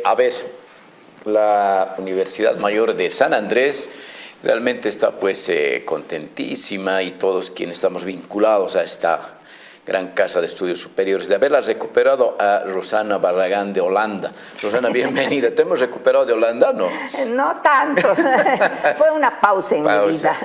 A ver, la Universidad Mayor de San Andrés realmente está pues contentísima, y todos quienes estamos vinculados a esta gran casa de estudios superiores, de haberla recuperado a Rosana Barragán de Holanda. Rosana, bienvenida. ¿Te hemos recuperado de Holanda, no? No tanto, fue una pausa en mi vida.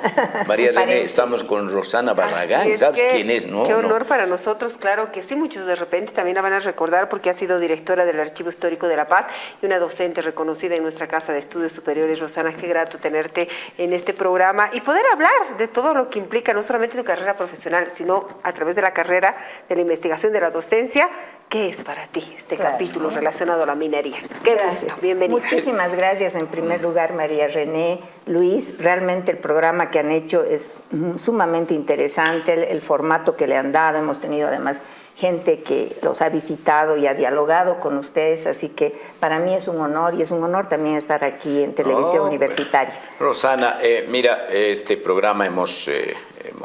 María René, estamos con Rosana Barragán, ¿sabes quién es, no? Qué honor para nosotros, claro que sí, muchos de repente también la van a recordar porque ha sido directora del Archivo Histórico de La Paz y una docente reconocida en nuestra Casa de Estudios Superiores. Rosana, qué grato tenerte en este programa y poder hablar de todo lo que implica no solamente tu carrera profesional, sino a través de la carrera de la investigación, de la docencia. ¿Qué es para ti este capítulo relacionado a la minería? Qué gusto, bienvenida. Muchísimas gracias en primer lugar, María René, Luis. Realmente el programa que han hecho es sumamente interesante, el formato que le han dado. Hemos tenido además gente que los ha visitado y ha dialogado con ustedes, así que para mí es un honor, y es un honor también estar aquí en Televisión Universitaria. Rosana, mira, este programa hemos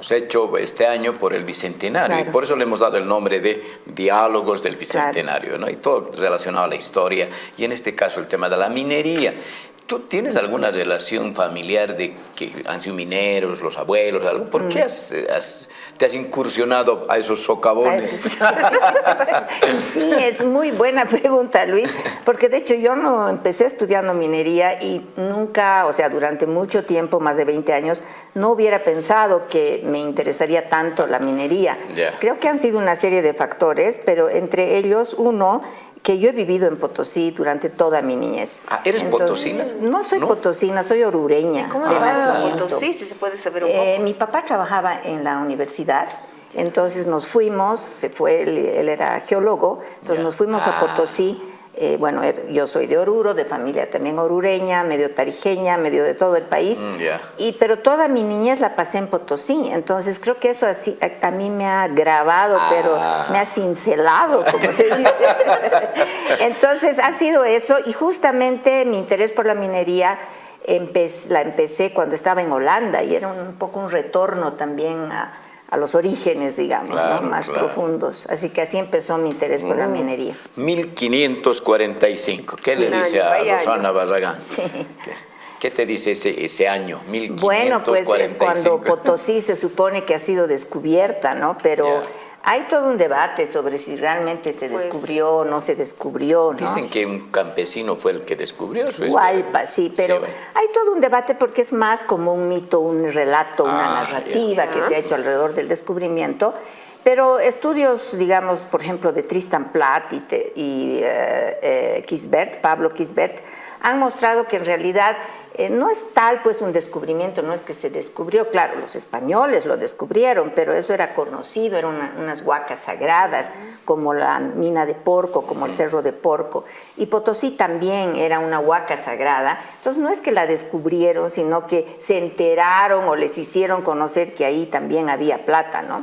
hecho este año por el Bicentenario, y por eso le hemos dado el nombre de Diálogos del Bicentenario, ¿no? Y todo relacionado a la historia, y en este caso el tema de la minería. ¿Tú tienes alguna relación familiar de que han sido mineros, los abuelos, algo? ¿Por qué te has incursionado a esos socavones? Sí, es muy buena pregunta, Luis, porque de hecho yo no empecé estudiando minería y nunca, o sea, durante mucho tiempo, más de 20 años, no hubiera pensado que me interesaría tanto la minería. Creo que han sido una serie de factores, pero entre ellos uno, que yo he vivido en Potosí durante toda mi niñez. ¿Eres potosina? No soy potosina, soy orureña. ¿Cómo vas a Potosí, si se puede saber un poco? Mi papá trabajaba en la universidad, entonces nos fuimos, él era geólogo, entonces nos fuimos a Potosí. Bueno, yo soy de Oruro, de familia también orureña, medio tarijeña, medio de todo el país, pero toda mi niñez la pasé en Potosí, entonces creo que eso así a mí me ha grabado, pero me ha cincelado, como se dice. Entonces ha sido eso, y justamente mi interés por la minería la empecé cuando estaba en Holanda, y era un poco un retorno también a los orígenes, digamos, ¿no? Más profundos. Así que así empezó mi interés por la minería. 1545. ¿Qué le dice a Rosana Barragán? Sí. ¿Qué te dice ese año, 1545? Bueno, pues es cuando Potosí se supone que ha sido descubierta, ¿no? Pero hay todo un debate sobre si realmente se descubrió o no se descubrió, ¿no? Dicen que un campesino fue el que descubrió eso. Hualpa, sí, pero hay todo un debate porque es más como un mito, un relato, una narrativa que se ha hecho alrededor del descubrimiento. Pero estudios, digamos, por ejemplo, de Tristan Platt y Kisbert, Pablo Kisbert, han mostrado que en realidad no es tal pues un descubrimiento, no es que se descubrió, claro, los españoles lo descubrieron, pero eso era conocido, eran unas huacas sagradas, como la mina de Porco, como el Cerro de Porco, y Potosí también era una huaca sagrada. Entonces no es que la descubrieron, sino que se enteraron o les hicieron conocer que ahí también había plata, ¿no?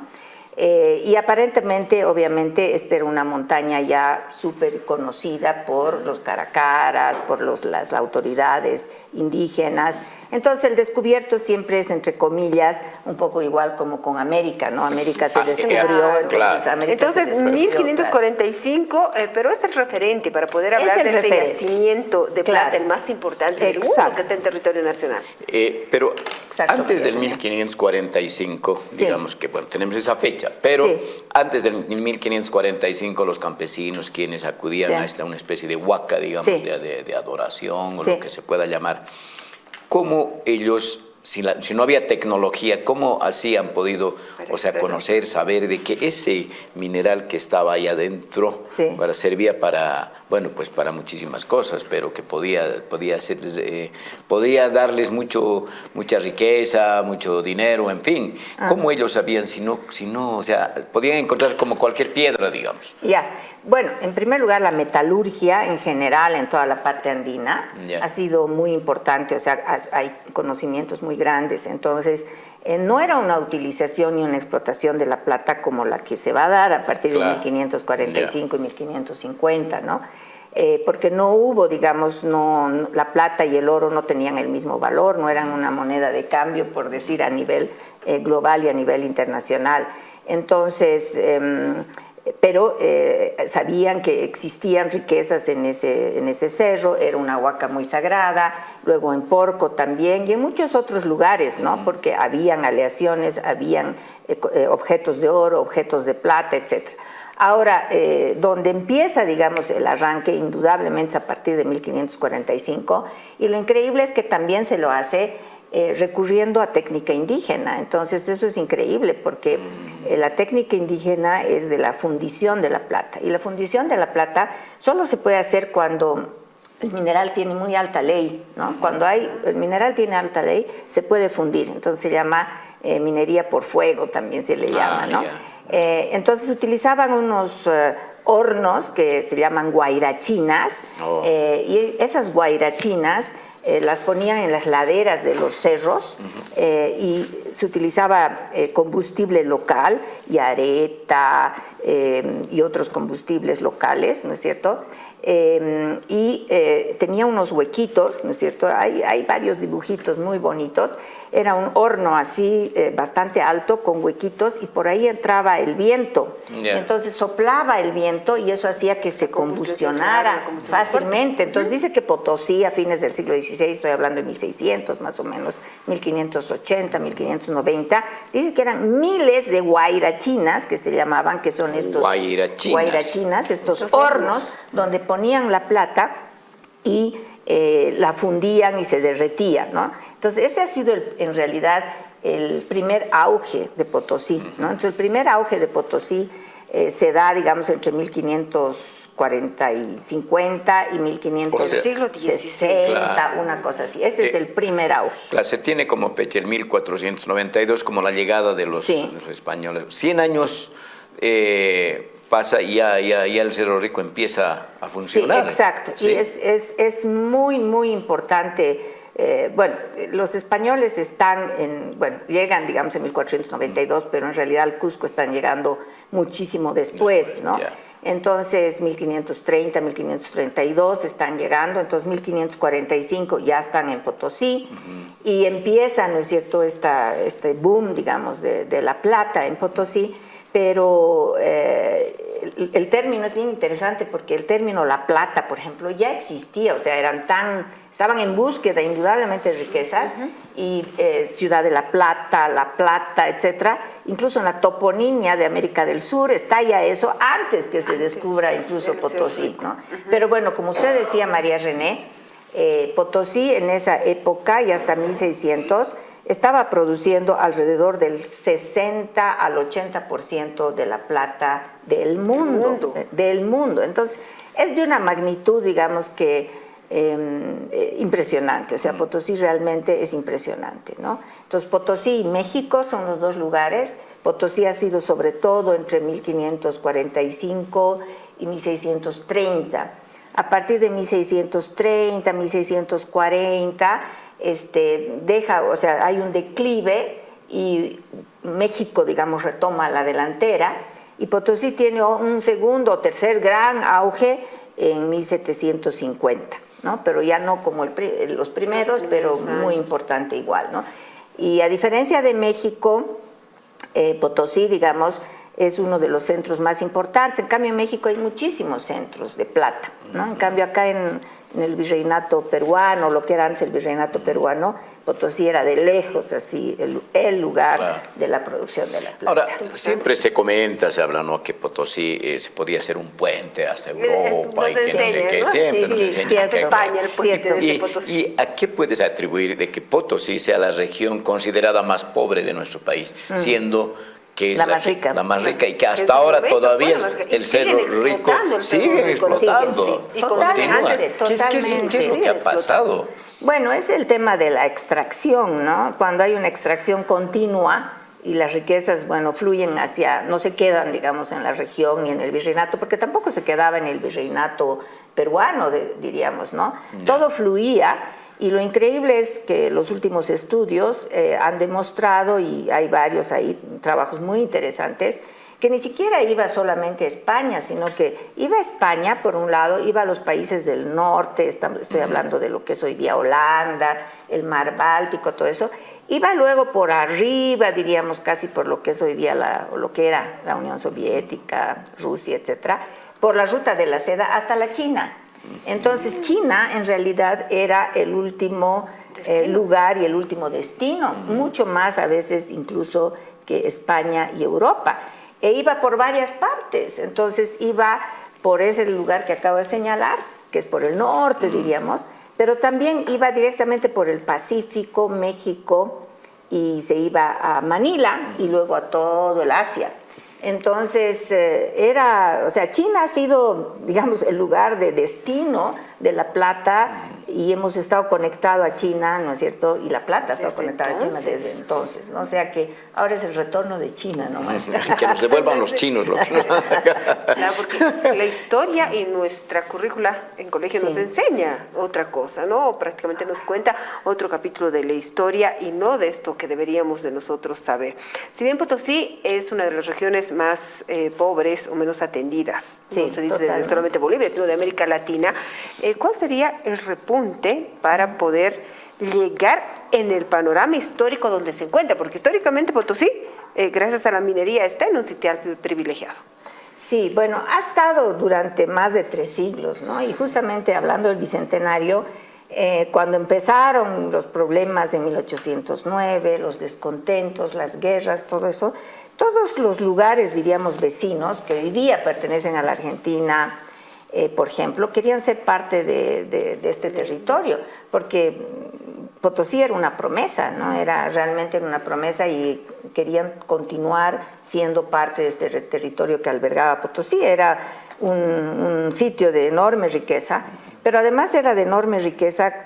Y aparentemente, obviamente, esta era una montaña ya súper conocida por los caracaras, por las autoridades indígenas. Entonces el descubierto siempre es, entre comillas, un poco igual como con América, ¿no? América se descubrió, entonces 1545, pero es el referente para poder hablar de este yacimiento de plata, el más importante del mundo, que está en territorio nacional. Pero antes del 1545, digamos que, bueno, tenemos esa fecha, pero antes del 1545 los campesinos, quienes acudían a una especie de huaca, digamos, de adoración o lo que se pueda llamar, ¿cómo ellos, si no había tecnología, cómo así han podido, conocer, saber de que ese mineral que estaba ahí adentro servía para, bueno, pues para muchísimas cosas, pero que podía darles mucha riqueza, mucho dinero, en fin? ¿Cómo ellos sabían si no, o sea, podían encontrar como cualquier piedra, digamos? Bueno, en primer lugar, la metalurgia en general en toda la parte andina ha sido muy importante, o sea, hay conocimientos muy grandes, entonces no era una utilización ni una explotación de la plata como la que se va a dar a partir de 1545 y 1550, ¿no? Porque no hubo, digamos, la plata y el oro no tenían el mismo valor, no eran una moneda de cambio, por decir, a nivel global y a nivel internacional. Entonces, pero sabían que existían riquezas en ese cerro, era una huaca muy sagrada, luego en Porco también y en muchos otros lugares, ¿no? Porque habían aleaciones, habían objetos de oro, objetos de plata, etc. Ahora, donde empieza, digamos, el arranque, indudablemente a partir de 1545, y lo increíble es que también se lo hace recurriendo a técnica indígena. Entonces eso es increíble porque la técnica indígena es de la fundición de la plata, y la fundición de la plata solo se puede hacer cuando el mineral tiene muy alta ley, ¿no? Cuando el mineral tiene alta ley se puede fundir, entonces se llama minería por fuego, también se le llama, ¿no? Entonces utilizaban unos hornos que se llaman guairachinas, y esas guairachinas las ponían en las laderas de los cerros, y se utilizaba combustible local, yareta y otros combustibles locales, ¿no es cierto? Y tenía unos huequitos, ¿no es cierto? Hay varios dibujitos muy bonitos. Era un horno así bastante alto con huequitos y por ahí entraba el viento. Entonces soplaba el viento y eso hacía que se combustionara fácilmente. Entonces dice que Potosí a fines del siglo XVI, estoy hablando de 1600 más o menos, 1580, 1590, dice que eran miles de guairachinas que se llamaban, que son estos guairachinas, estos hornos donde ponían la plata y la fundían y se derretía, ¿no? Entonces ese ha sido en realidad el primer auge de Potosí, ¿no? Entonces el primer auge de Potosí se da, digamos, entre 1540 y 50 y 1560, una cosa así. Ese es el primer auge. Claro, se tiene como fecha el 1492 como la llegada de los españoles. 100 años pasa y ya el Cerro Rico empieza a funcionar. Sí, exacto. ¿Sí? Y es muy, muy importante. Bueno, los españoles llegan, digamos, en 1492, pero en realidad al Cusco están llegando muchísimo después, ¿no? Entonces, 1530, 1532 están llegando, entonces 1545 ya están en Potosí, y empieza, ¿no es cierto?, este boom, digamos, de la plata en Potosí, pero el término es bien interesante porque el término la plata, por ejemplo, ya existía, o sea, estaban en búsqueda indudablemente de riquezas, y Ciudad de La Plata, etcétera. Incluso en la toponimia de América del Sur está ya eso antes que se descubra incluso Potosí, ¿no? Pero bueno, como usted decía, María René, Potosí en esa época y hasta 1600 estaba produciendo alrededor del 60 al 80% de la plata del mundo. Entonces, es de una magnitud, digamos, que impresionante. O sea, Potosí realmente es impresionante, ¿no? Entonces, Potosí y México son los dos lugares. Potosí ha sido sobre todo entre 1545 y 1630. A partir de 1630, 1640, o sea, hay un declive y México, digamos, retoma la delantera, y Potosí tiene un segundo o tercer gran auge en 1750, ¿no? Pero ya no como los primeros, pero muy importante igual, ¿no? Y a diferencia de México, Potosí, digamos, es uno de los centros más importantes. En cambio, en México hay muchísimos centros de plata, ¿no? En cambio, acá en el virreinato peruano, lo que era antes el virreinato peruano, Potosí era de lejos así el lugar de la producción de la plata. Ahora, siempre se comenta, se habla, ¿no?, que Potosí se podía hacer un puente hasta Europa, y que no sé qué, siempre nos enseñan hasta España, el puente desde Potosí. ¿Y a qué puedes atribuir de que Potosí sea la región considerada más pobre de nuestro país, siendo que es la más rica, y que hasta ahora todavía el Cerro Rico sigue explotando? Totalmente. ¿Qué es lo que ha pasado? Bueno, es el tema de la extracción, ¿no? Cuando hay una extracción continua y las riquezas, bueno, fluyen no se quedan, digamos, en la región y en el virreinato, porque tampoco se quedaba en el virreinato peruano, diríamos, ¿no? Todo fluía. Y lo increíble es que los últimos estudios han demostrado, y hay varios ahí, trabajos muy interesantes, que ni siquiera iba solamente a España, sino que iba a España, por un lado, iba a los países del norte, estoy hablando de lo que es hoy día Holanda, el mar Báltico, todo eso, iba luego por arriba, diríamos casi por lo que es hoy día lo que era la Unión Soviética, Rusia, etcétera, por la ruta de la seda hasta la China. Entonces China en realidad era el último lugar y el último destino, mucho más a veces incluso que España y Europa. E iba por varias partes, entonces iba por ese lugar que acabo de señalar, que es por el norte, diríamos, pero también iba directamente por el Pacífico, México, y se iba a Manila y luego a todo el Asia. Entonces, China ha sido, digamos, el lugar de destino de la plata y hemos estado conectados a China, ¿no es cierto? Y la plata ha estado conectada a China desde entonces, ¿no? O sea que ahora es el retorno de China nomás. Que nos devuelvan los chinos lo que nos Claro, porque la historia y nuestra currícula en colegio nos enseña otra cosa, ¿no? Prácticamente nos cuenta otro capítulo de la historia y no de esto que deberíamos de nosotros saber. Si bien Potosí es una de las regiones más pobres o menos atendidas, no se dice de solamente Bolivia, sino de América Latina, ¿cuál sería el repunte para poder llegar en el panorama histórico donde se encuentra? Porque históricamente Potosí, gracias a la minería, está en un sitial privilegiado. Sí, bueno, ha estado durante más de 3 siglos, ¿no? Y justamente hablando del Bicentenario, cuando empezaron los problemas de 1809, los descontentos, las guerras, todo eso, todos los lugares, diríamos, vecinos, que hoy día pertenecen a la Argentina, por ejemplo, querían ser parte de este territorio, porque Potosí era una promesa, ¿no? Era realmente una promesa y querían continuar siendo parte de este territorio que albergaba Potosí. Era un sitio de enorme riqueza, pero además era de enorme riqueza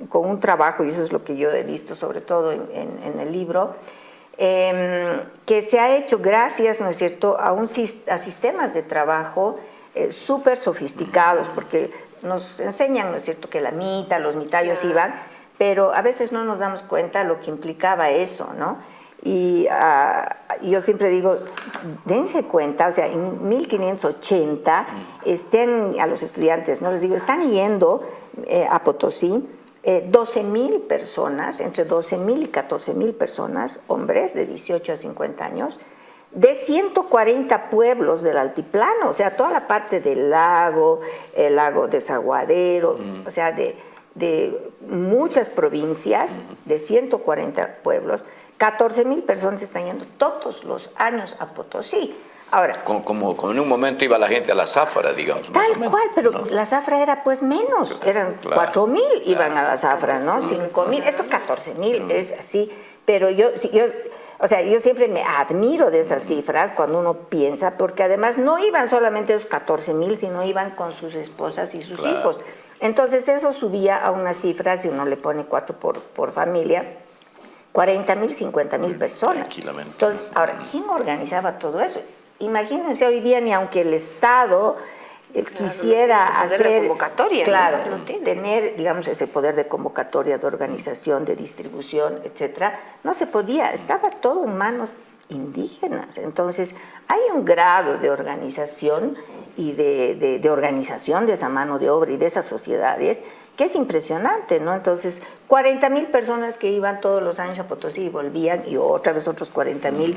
con un trabajo, y eso es lo que yo he visto sobre todo en el libro, que se ha hecho gracias, ¿no es cierto?, a sistemas de trabajo súper sofisticados, porque nos enseñan, ¿no es cierto?, que la mita, los mitayos iban, pero a veces no nos damos cuenta lo que implicaba eso, ¿no? Y yo siempre digo, dense cuenta, o sea, en 1580 a los estudiantes, ¿no? Les digo, están yendo a Potosí 12,000 personas, entre 12,000 y 14,000 personas, hombres de 18 a 50 años, de 140 pueblos del altiplano, o sea, toda la parte del lago, el lago Desaguadero, o sea, de muchas provincias, de 140 pueblos, 14,000 personas están yendo todos los años a Potosí. Ahora, como en un momento iba la gente a la zafra, digamos. Tal cual, pero ¿no? La zafra era pues menos, eran 4,000 iban a la zafra, ¿no? 5,000, esto 14,000 es así, pero yo siempre me admiro de esas cifras cuando uno piensa, porque además no iban solamente los 14,000, sino iban con sus esposas y sus hijos. Entonces eso subía a unas cifras, si uno le pone 4 por familia, 40,000, 50,000 personas. Entonces, ahora, ¿quién organizaba todo eso? Imagínense hoy día, ni aunque el Estado quisiera hacer convocatoria, claro, no tener, digamos, ese poder de convocatoria, de organización, de distribución, etcétera, no se podía, estaba todo en manos indígenas. Entonces, hay un grado de organización y de organización de esa mano de obra y de esas sociedades que es impresionante, ¿no? Entonces, 40,000 personas que iban todos los años a Potosí y volvían, y otra vez otros 40,000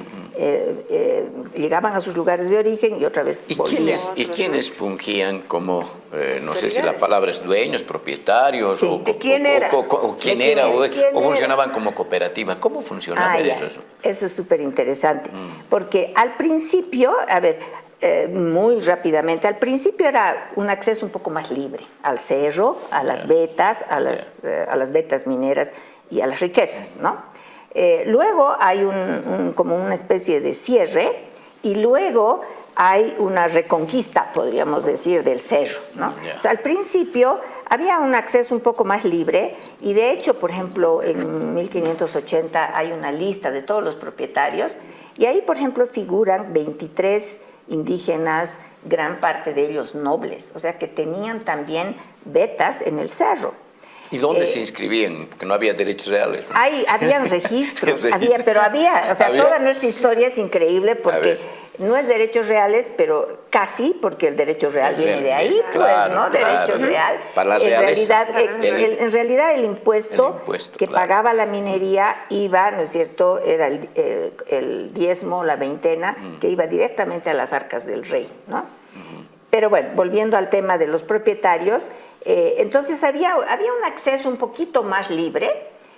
llegaban a sus lugares de origen y otra vez volvían. ¿Y quiénes fungían como, no sé si la palabra es dueños, propietarios, sí. o quién era? O funcionaban como cooperativa? ¿Cómo funcionaba eso? Eso es súper interesante, porque al principio, a ver, muy rápidamente, al principio era un acceso un poco más libre al cerro, a las vetas, a las vetas mineras y a las riquezas, ¿no? Luego hay como una especie de cierre y luego hay una reconquista, podríamos decir, del cerro, ¿no? O sea, al principio había un acceso un poco más libre y de hecho, por ejemplo, en 1580 hay una lista de todos los propietarios y ahí, por ejemplo, figuran 23 indígenas, gran parte de ellos nobles, o sea que tenían también vetas en el cerro. ¿Y dónde se inscribían? Porque no había derechos reales, ¿no? Habían registros, o sea, toda nuestra historia es increíble porque no es derechos reales, pero casi, porque el derecho real viene de ahí, claro, ¿no? Derecho real. Para la realeza. En realidad el impuesto que pagaba la minería iba, ¿no es cierto?, era el diezmo, la veintena, que iba directamente a las arcas del rey, ¿no? Pero bueno, volviendo al tema de los propietarios, entonces había un acceso un poquito más libre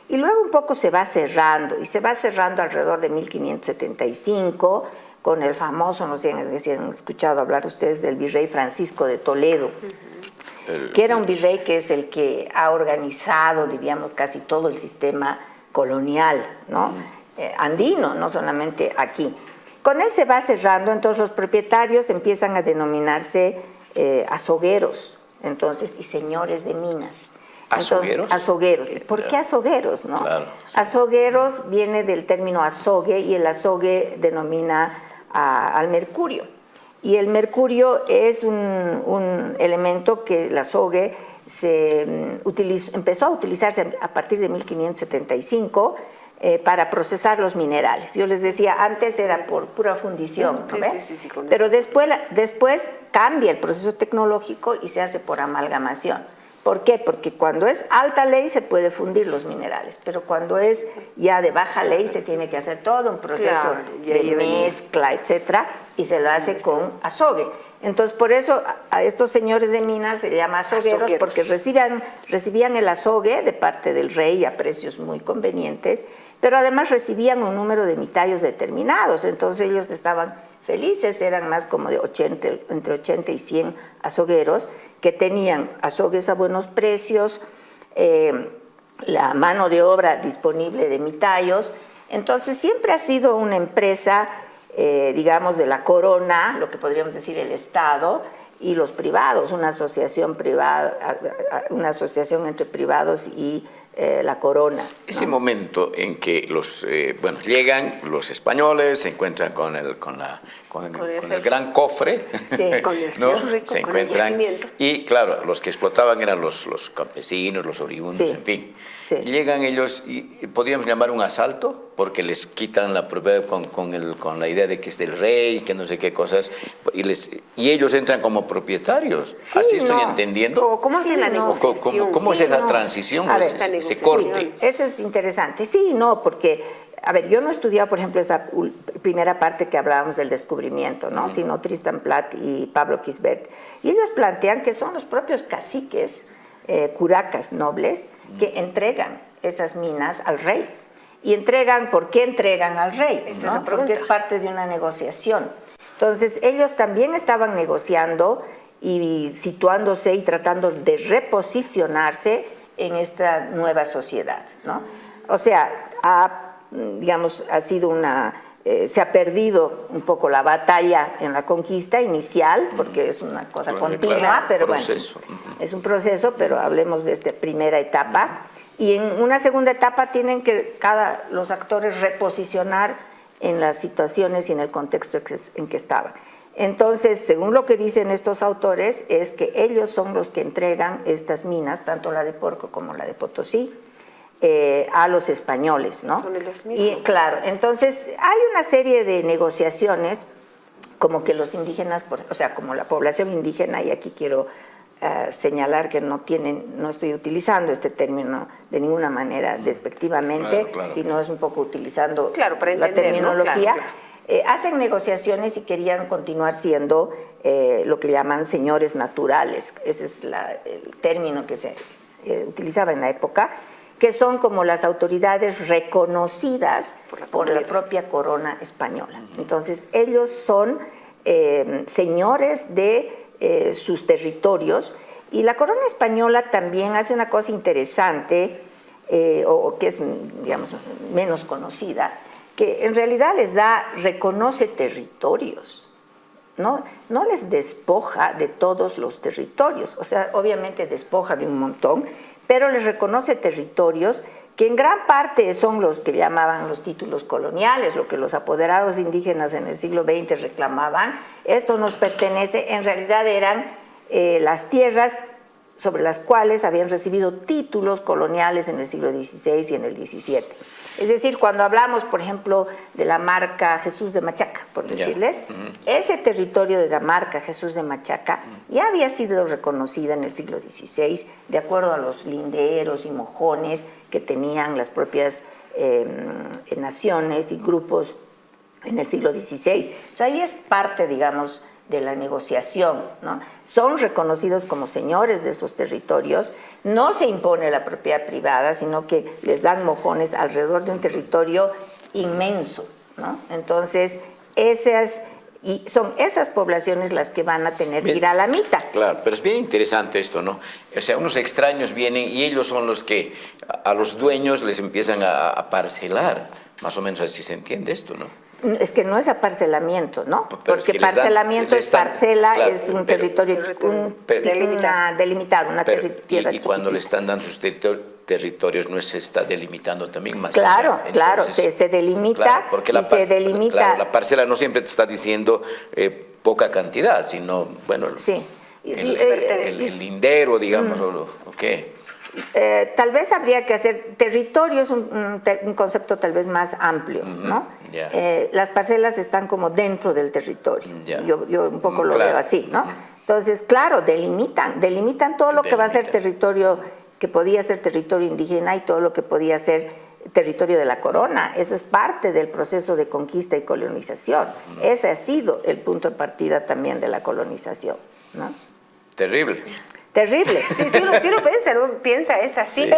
y luego un poco se va cerrando, y se va cerrando alrededor de 1575 con el famoso, no sé si han escuchado hablar ustedes del virrey Francisco de Toledo, que era un virrey que es el que ha organizado, diríamos, casi todo el sistema colonial, ¿no? Andino, no solamente aquí. Con él se va cerrando, entonces los propietarios empiezan a denominarse azogueros, entonces, y señores de minas. ¿Azogueros? Azogueros. ¿Por qué azogueros, no? Claro, sí. Azogueros viene del término azogue, y el azogue denomina al mercurio. Y el mercurio es un elemento que el azogue empezó a utilizarse a partir de 1575 para procesar los minerales. Yo les decía, antes era por pura fundición, ¿no? Sí, pero después cambia el proceso tecnológico y se hace por amalgamación. ¿Por qué? Porque cuando es alta ley se puede fundir los minerales, pero cuando es ya de baja ley se tiene que hacer todo un proceso de mezcla, etcétera, y se lo hace con azogue. Entonces, por eso a estos señores de minas se llama azogueros, porque recibían el azogue de parte del rey a precios muy convenientes, pero además recibían un número de mitallos determinados. Entonces ellos estaban felices, eran más como de entre 80 y 100 azogueros que tenían azogues a buenos precios, la mano de obra disponible de mitallos. Entonces siempre ha sido una empresa, digamos, de la corona, lo que podríamos decir el Estado, y los privados, una asociación entre privados y la corona, ¿no? Ese momento en que llegan los españoles, se encuentran con el gran cofre, sí, con el ¿no? rico, se con el yacimiento. Y claro, los que explotaban eran los campesinos, los oriundos, en fin. Sí. Llegan ellos y podríamos llamar un asalto, porque les quitan la propiedad con la idea de que es del rey, que no sé qué cosas, y ellos entran como propietarios. Sí, ¿así estoy entendiendo? ¿Cómo hace la negociación? ¿Cómo es esa transición, ese corte? Eso es interesante. Sí, no, porque, a ver, yo no he estudiado, por ejemplo, esa primera parte que hablábamos del descubrimiento, ¿no? Sino Tristan Platt y Pablo Quisbert. Y ellos plantean que son los propios caciques, curacas nobles, que entregan esas minas al rey. Y ¿por qué entregan al rey? ¿No? Porque es parte de una negociación. Entonces, ellos también estaban negociando y situándose y tratando de reposicionarse en esta nueva sociedad, ¿no? O sea, ha sido se ha perdido un poco la batalla en la conquista inicial, porque es una cosa continua, claro, pero proceso. Bueno, es un proceso, pero hablemos de esta primera etapa. Y en una segunda etapa tienen que los actores reposicionar en las situaciones y en el contexto en que estaban. Entonces, según lo que dicen estos autores, es que ellos son los que entregan estas minas, tanto la de Porco como la de Potosí, a los españoles, ¿no? Son los mismos. Y claro, entonces hay una serie de negociaciones, como que los indígenas, o sea, como la población indígena, y aquí quiero señalar que no estoy utilizando este término de ninguna manera despectivamente, claro. sino es un poco utilizando para la terminología. Claro. Hacen negociaciones y querían continuar siendo lo que llaman señores naturales. Ese es el término que se utilizaba en la época, que son como las autoridades reconocidas por la propia corona española. Entonces, ellos son señores de sus territorios, y la corona española también hace una cosa interesante, o que es, digamos, menos conocida, que en realidad reconoce territorios, ¿no? No les despoja de todos los territorios, o sea, obviamente despoja de un montón, pero les reconoce territorios que en gran parte son los que llamaban los títulos coloniales, lo que los apoderados indígenas en el siglo XX reclamaban. Esto nos pertenece, en realidad eran las tierras sobre las cuales habían recibido títulos coloniales en el siglo XVI y en el XVII. Es decir, cuando hablamos, por ejemplo, de la marca Jesús de Machaca, por decirles, ese territorio de la marca Jesús de Machaca ya había sido reconocida en el siglo XVI, de acuerdo a los linderos y mojones que tenían las propias naciones y grupos en el siglo XVI. O sea, ahí es parte, digamos, de la negociación, ¿no? Son reconocidos como señores de esos territorios, no se impone la propiedad privada, sino que les dan mojones alrededor de un territorio inmenso, ¿no? Entonces, son esas poblaciones las que van a tener que ir a la mitad. Claro, pero es bien interesante esto, ¿no? O sea, unos extraños vienen y ellos son los que a los dueños les empiezan a parcelar, más o menos así se entiende esto, ¿no? Es que no es aparcelamiento, ¿no? Porque parcelamiento es parcela, claro, es un territorio delimitado, una tierra y cuando le están dando sus territorios, ¿no se está delimitando también más? Claro, allá? Claro, entonces, se delimita, claro, porque se delimita. Claro, la parcela no siempre te está diciendo poca cantidad, sino, bueno, sí. el lindero, digamos, o qué. Tal vez habría que hacer, territorio es un concepto tal vez más amplio, ¿no? Yeah. Las parcelas están como dentro del territorio, yo un poco lo veo así, ¿no? Entonces, claro, delimitan todo lo que va a ser territorio, que podía ser territorio indígena y todo lo que podía ser territorio de la corona. Eso es parte del proceso de conquista y colonización. Ese ha sido el punto de partida también de la colonización, ¿no? Terrible. Terrible. Sí, si uno piensa es así. Sí.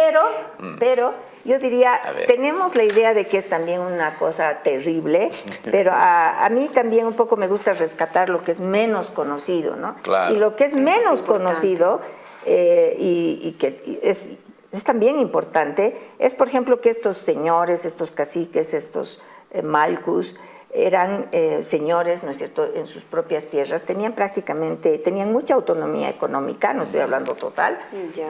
Pero yo diría, tenemos la idea de que es también una cosa terrible, pero a mí también un poco me gusta rescatar lo que es menos conocido, ¿no? Claro. Y lo que es menos conocido y que es también importante es, por ejemplo, que estos señores, estos caciques, estos malcus, eran señores, ¿no es cierto?, en sus propias tierras, tenían mucha autonomía económica, no estoy hablando total,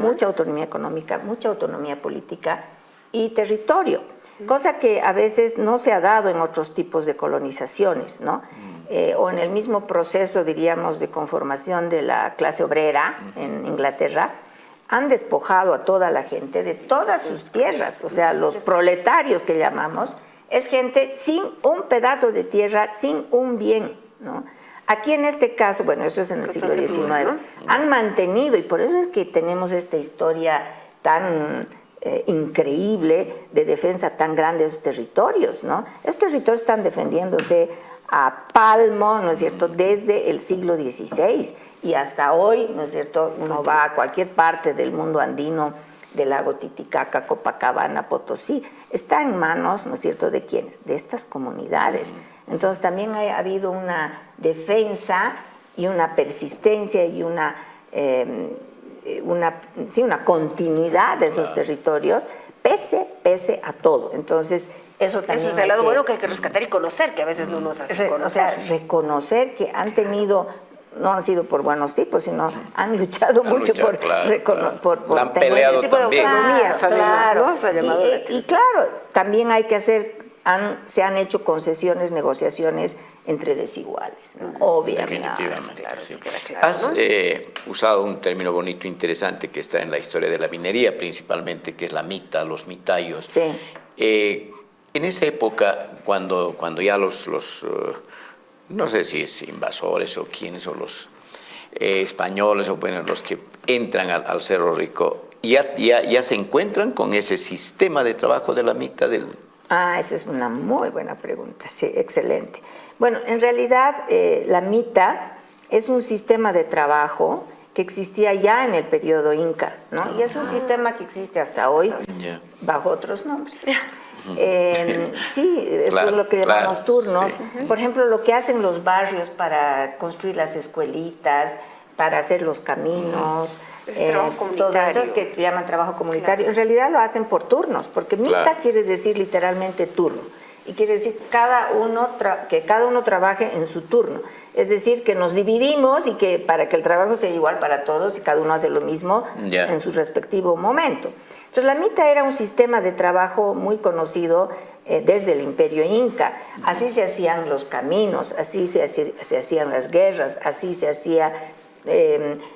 mucha autonomía económica, mucha autonomía política y territorio, cosa que a veces no se ha dado en otros tipos de colonizaciones, ¿no? O en el mismo proceso, diríamos, de conformación de la clase obrera en Inglaterra, han despojado a toda la gente de todas sus tierras, o sea, los proletarios que llamamos, es gente sin un pedazo de tierra, sin un bien, ¿no? Aquí en este caso, bueno, eso es en el siglo XIX, ¿no? Han mantenido, y por eso es que tenemos esta historia tan increíble de defensa tan grande de esos territorios, ¿no? Esos territorios están defendiéndose a palmo, ¿no es cierto?, desde el siglo XVI y hasta hoy, ¿no es cierto?, uno va a cualquier parte del mundo andino, del lago Titicaca, Copacabana, Potosí, está en manos, ¿no es cierto?, ¿de quiénes? De estas comunidades. Entonces también ha habido una defensa y una persistencia y una continuidad de esos territorios, pese a todo. Entonces, eso también es el lado bueno que hay que rescatar y conocer, que a veces no nos hace conocer. O sea, reconocer que han tenido, no han sido por buenos tipos, sino han luchado mucho por han peleado tipo también. De autonomías, además, ¿no? Y claro, también hay que hacer, se han hecho concesiones, negociaciones entre desiguales, ¿no? Obviamente. Definitivamente, claro, sí. Claro, Has usado un término bonito, interesante, que está en la historia de la minería principalmente, que es la mita, los mitayos. Sí. En esa época, cuando ya los no sé si es invasores o quiénes, o los españoles, o bueno, los que entran al Cerro Rico, ya se encuentran con ese sistema de trabajo de la mita del... Esa es una muy buena pregunta, sí, excelente. Bueno, en realidad la mita es un sistema de trabajo que existía ya en el periodo inca, ¿no? Y es un sistema que existe hasta hoy, bajo otros nombres. Sí, eso es lo que llamamos turnos. Sí. Por ejemplo, lo que hacen los barrios para construir las escuelitas, para hacer los caminos, todo eso es que llaman trabajo comunitario. En realidad lo hacen por turnos, porque mita quiere decir literalmente turno. Y quiere decir que cada uno trabaje en su turno. Es decir, que nos dividimos y que para que el trabajo sea igual para todos y cada uno hace lo mismo en su respectivo momento. Entonces, la mita era un sistema de trabajo muy conocido desde el Imperio Inca. Así se hacían los caminos, así se hacían las guerras, así se hacía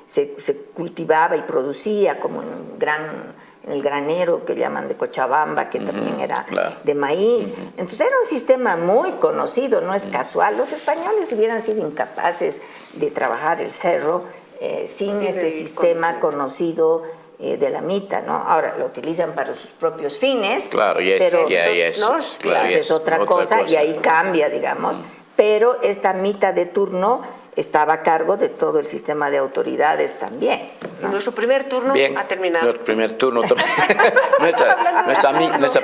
se cultivaba y producía como en el granero que llaman de Cochabamba, que también era de maíz. Entonces era un sistema muy conocido, no es casual. Los españoles hubieran sido incapaces de trabajar el cerro sin este sistema conocido de la mita, ¿no? Ahora lo utilizan para sus propios fines, claro, pero es otra cosa y ahí cambia, digamos. Pero esta mita de turno estaba a cargo de todo el sistema de autoridades también, ¿no? Nuestro primer turno ha terminado. Nuestro primer turno. nuestra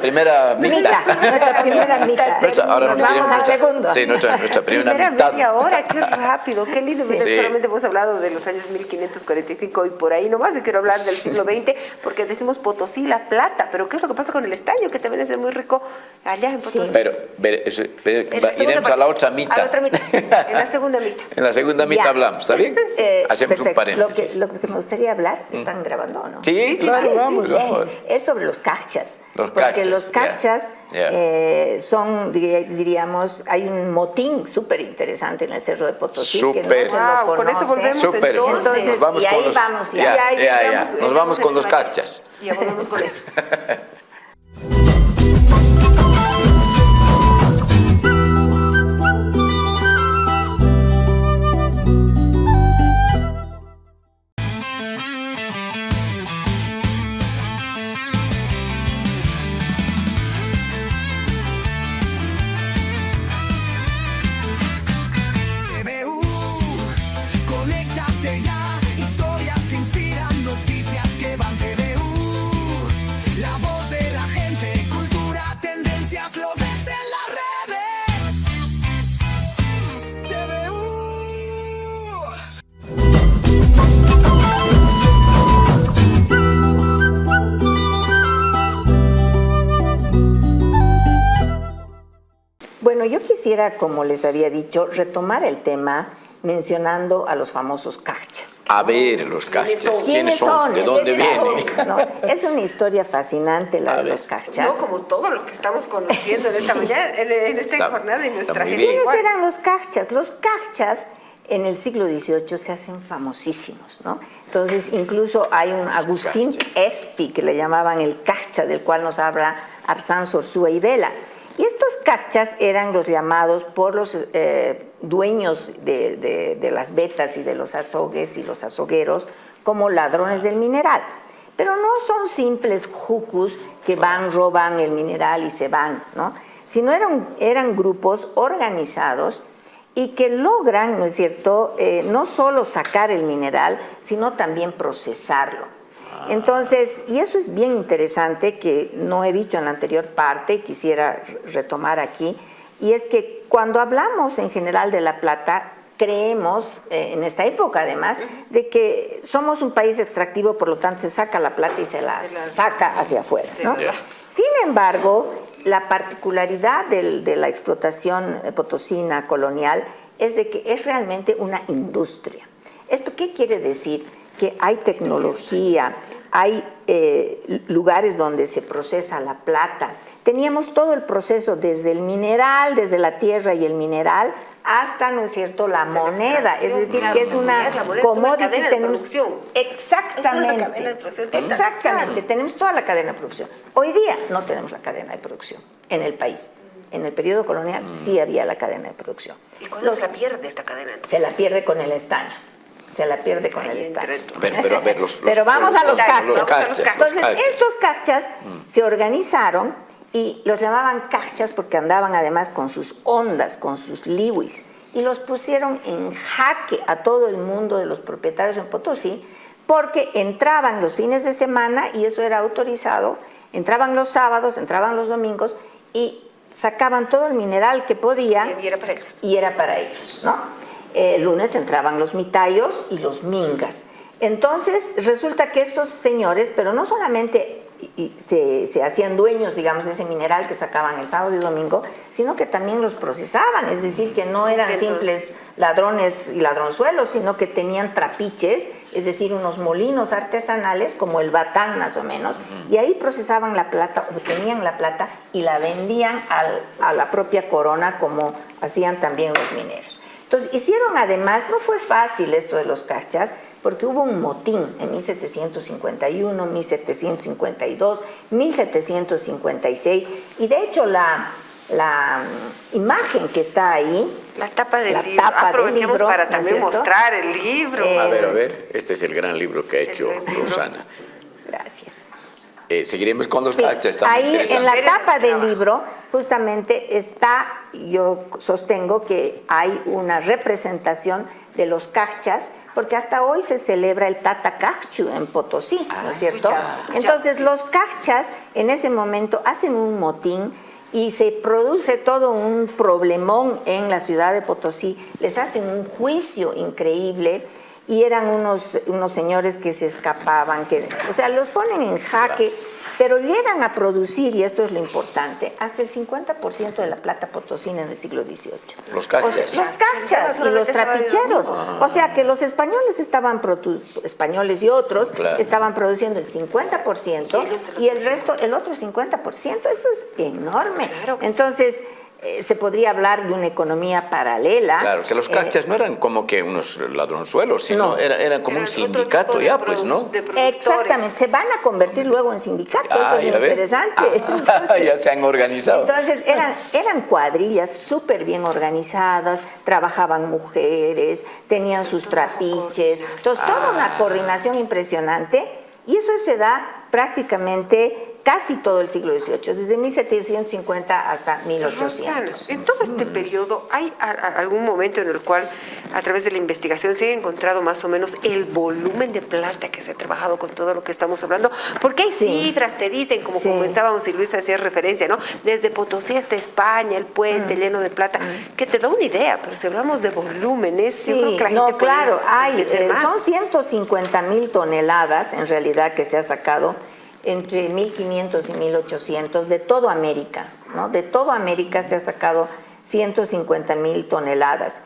primera mitad. Nuestra primera mitad. Ahora nos vamos al segundo. Sí, nuestra primera mitad. Media hora, qué rápido, qué lindo. Sí. Solamente hemos hablado de los años 1545 y por ahí nomás. Yo quiero hablar del siglo XX porque decimos Potosí, La Plata, pero ¿qué es lo que pasa con el estaño? Que también es muy rico allá en Potosí. Pero iremos a la otra mitad. A la otra mitad, en la segunda mitad. En la segunda mitad hablamos, ¿está bien? Hacemos un paréntesis. Lo que me gustaría hablar, ¿están grabando o no? Sí, claro, vamos. Es sobre los cachas. Los cachas son, diríamos, hay un motín súper interesante en el Cerro de Potosí. Que no se lo con eso volvemos entonces. Nos vamos y con ahí los, vamos. Nos vamos con los cachas. Ya volvemos con eso. Bueno, yo quisiera, como les había dicho, retomar el tema mencionando a los famosos cachas. A ver, los cachas. ¿Quiénes son? ¿De dónde vienen? No, es una historia fascinante la de los cachas. No, como todo lo que estamos conociendo en esta mañana, en esta jornada de nuestra gente. ¿Quiénes eran los cachas? Los cachas en el siglo XVIII se hacen famosísimos, ¿no? Entonces, incluso hay un Agustín Espi, que le llamaban el cacha, del cual nos habla Arzán Sorsúa y Vela. Y estos cachas eran los llamados por los dueños de las vetas y de los azogues y los azogueros como ladrones del mineral. Pero no son simples jucus que van, roban el mineral y se van, ¿no? Sino eran grupos organizados y que logran, ¿no es cierto?, no solo sacar el mineral, sino también procesarlo. Entonces, y eso es bien interesante, que no he dicho en la anterior parte, quisiera retomar aquí, y es que cuando hablamos en general de La Plata, creemos, en esta época además, de que somos un país extractivo, por lo tanto se saca la plata y se la saca hacia afuera, ¿no? Sin embargo, la particularidad de la explotación potosina colonial es de que es realmente una industria. ¿Esto qué quiere decir? Que hay tecnología, hay lugares donde se procesa la plata. Teníamos todo el proceso desde el mineral, desde la tierra y el mineral, hasta, ¿no es cierto?, la moneda. Es decir, que es una commodity. Cadena de producción. Exactamente. Exactamente, tenemos toda la cadena de producción. Hoy día no tenemos la cadena de producción en el país. En el periodo colonial sí había la cadena de producción. ¿Y cuándo se la pierde esta cadena? Entonces? Se la pierde con el estaño. Se la pierde con el estaño. Pero a ver, pero vamos a los cachas. Entonces, cachas. estos cachas se organizaron y los llamaban cachas porque andaban además con sus ondas, con sus liwis, y los pusieron en jaque a todo el mundo de los propietarios en Potosí, porque entraban los fines de semana y eso era autorizado, entraban los sábados, entraban los domingos y sacaban todo el mineral que podían. Y era para ellos. Y era para ellos, ¿no? El lunes entraban los mitayos y los mingas. Entonces resulta que estos señores, pero no solamente se hacían dueños, digamos, de ese mineral que sacaban el sábado y domingo, sino que también los procesaban, es decir, que no eran simples ladrones y ladronzuelos, sino que tenían trapiches, es decir, unos molinos artesanales como el Batán más o menos, y ahí procesaban la plata, obtenían la plata y la vendían a la propia corona como hacían también los mineros. Entonces hicieron además, no fue fácil esto de los cachas, porque hubo un motín en 1751, 1752, 1756, y de hecho la imagen que está ahí, la tapa del libro, aprovechemos para también mostrar el libro. A ver, este es el gran libro que ha hecho Rosana. Gracias. Seguiremos con los cachas. Ahí en la tapa del libro justamente está, yo sostengo que hay una representación de los cachas, porque hasta hoy se celebra el Tatacachu en Potosí, ¿no es cierto? Entonces los cachas en ese momento hacen un motín y se produce todo un problemón en la ciudad de Potosí, les hacen un juicio increíble y eran unos señores que se escapaban, o sea, los ponen en jaque, pero llegan a producir, y esto es lo importante, hasta el 50% de la plata potosina en el siglo XVIII. Los cachas. Los cachas y los trapicheros. O sea que los españoles españoles y otros, estaban produciendo el 50% y el resto, el otro 50%. Eso es enorme. Entonces, se podría hablar de una economía paralela. Claro, que los cachas no eran como que unos ladronzuelos, sino eran como un sindicato ya, pues, ¿no? Exactamente, se van a convertir luego en sindicatos, eso es muy interesante. Entonces, ya se han organizado. Entonces eran cuadrillas súper bien organizadas, trabajaban mujeres, tenían sus trapiches, entonces toda una coordinación impresionante, y eso se da prácticamente casi todo el siglo XVIII, desde 1750 hasta 1800. Rosana, en todo este periodo, ¿hay algún momento en el cual, a través de la investigación, se ha encontrado más o menos el volumen de plata que se ha trabajado con todo lo que estamos hablando? Porque hay cifras, te dicen, como comenzábamos y Luis hacía referencia, ¿no? Desde Potosí hasta España, el puente lleno de plata, que te da una idea, pero si hablamos de volúmenes, yo creo que la gente claro, son 150,000 toneladas, en realidad, que se ha sacado entre 1500 y 1800 de toda América, ¿no? De toda América se ha sacado 150,000 toneladas